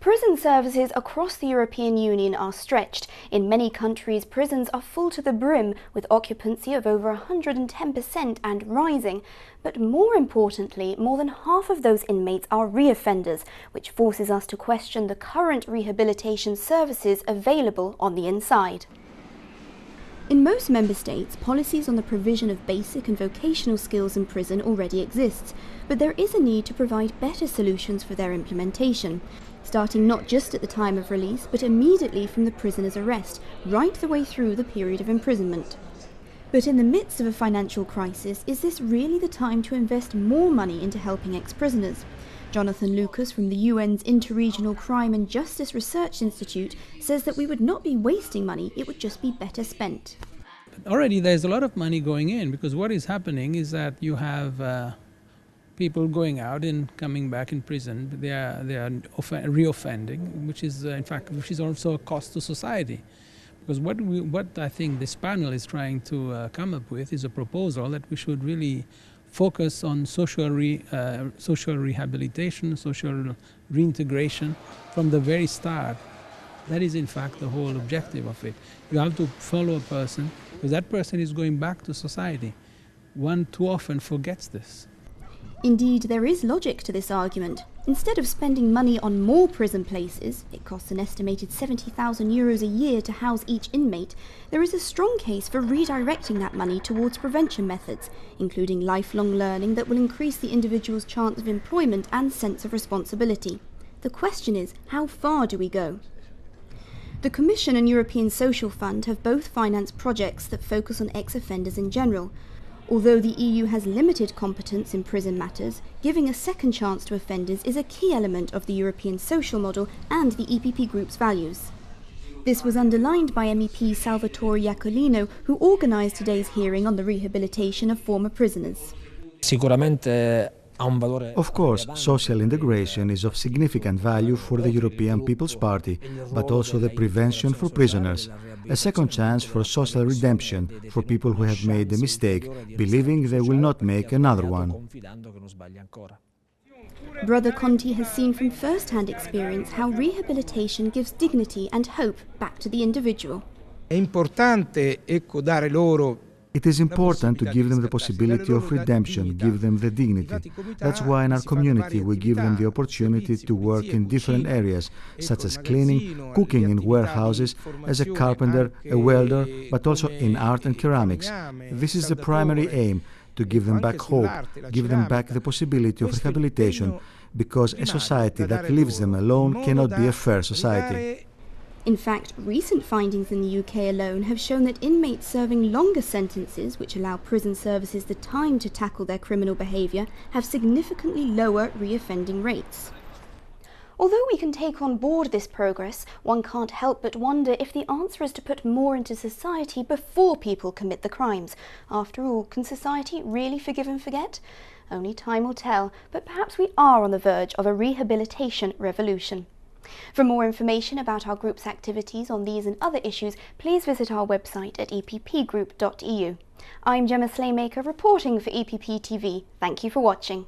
Prison services across the European Union are stretched. In many countries, prisons are full to the brim, with occupancy of over 110% and rising. But more importantly, more than half of those inmates are reoffenders, which forces us to question the current rehabilitation services available on the inside. In most member states, policies on the provision of basic and vocational skills in prison already exist, but there is a need to provide better solutions for their implementation, starting not just at the time of release, but immediately from the prisoner's arrest, right the way through the period of imprisonment. But in the midst of a financial crisis, is this really the time to invest more money into helping ex-prisoners? Jonathan Lucas from the UN's Interregional Crime and Justice Research Institute says that we would not be wasting money, it would just be better spent. Already there's a lot of money going in, because what is happening is that you have people going out and coming back in prison. They are reoffending, which is in fact also a cost to society. Because what I think this panel is trying to come up with is a proposal that we should really focus on social rehabilitation, social reintegration from the very start. That is in fact the whole objective of it. You have to follow a person, because that person is going back to society. One too often forgets this. Indeed, there is logic to this argument. Instead of spending money on more prison places, it costs an estimated €70,000 a year to house each inmate, there is a strong case for redirecting that money towards prevention methods, including lifelong learning that will increase the individual's chance of employment and sense of responsibility. The question is, how far do we go? The Commission and European Social Fund have both financed projects that focus on ex-offenders in general. Although the EU has limited competence in prison matters, giving a second chance to offenders is a key element of the European social model and the EPP Group's values. This was underlined by MEP Salvatore Iacolino, who organised today's hearing on the rehabilitation of former prisoners. Of course, social integration is of significant value for the European People's Party, but also the prevention for prisoners. A second chance for social redemption for people who have made a mistake, believing they will not make another one. Brother Conti has seen from first-hand experience how rehabilitation gives dignity and hope back to the individual. It is important to give them the possibility of redemption, give them the dignity. That's why in our community we give them the opportunity to work in different areas, such as cleaning, cooking in warehouses, as a carpenter, a welder, but also in art and ceramics. This is the primary aim, to give them back hope, give them back the possibility of rehabilitation, because a society that leaves them alone cannot be a fair society. In fact, recent findings in the UK alone have shown that inmates serving longer sentences, which allow prison services the time to tackle their criminal behaviour, have significantly lower reoffending rates. Although we can take on board this progress, one can't help but wonder if the answer is to put more into society before people commit the crimes. After all, can society really forgive and forget? Only time will tell, but perhaps we are on the verge of a rehabilitation revolution. For more information about our group's activities on these and other issues, please visit our website at eppgroup.eu. I'm Gemma Slaymaker reporting for EPP TV. Thank you for watching.